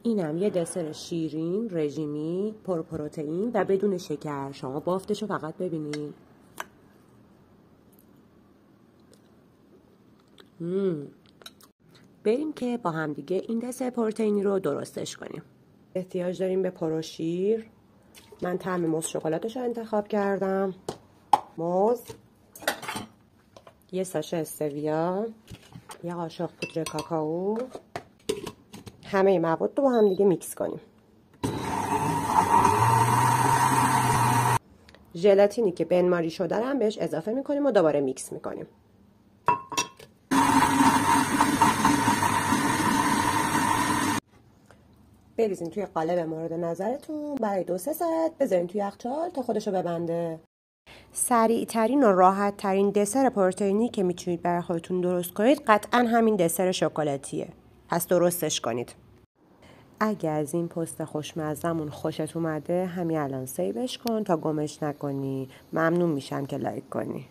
اینم یه دسر شیرین رژیمی پروتئین و بدون شکر. شما بافتشو فقط ببینید. بریم که با هم دیگه این دسر پروتئینی رو درستش کنیم. احتیاج داریم به پروشیر. من طعم موز شکلاتش رو انتخاب کردم. موز، یه ساشه استویا، یه قاشق پودر کاکائو. همه مواد رو با هم دیگه میکس کنیم. ژلاتینی که بنماری شده رو هم بهش اضافه میکنیم و دوباره میکس میکنیم. بریزین توی قالب مورد نظرتون. برای 2-3 ساعت بذارین توی یخچال تا خودشو ببنده. سریع ترین و راحت ترین دسر پروتئینی که میتونید برای خودتون درست کنید قطعا همین دسر شکلاتیه. پس درستش کنید. اگه از این پست خوشمزه‌مون خوشت اومده همین الان سیوش کن تا گمش نکنی. ممنون میشم که لایک کنی.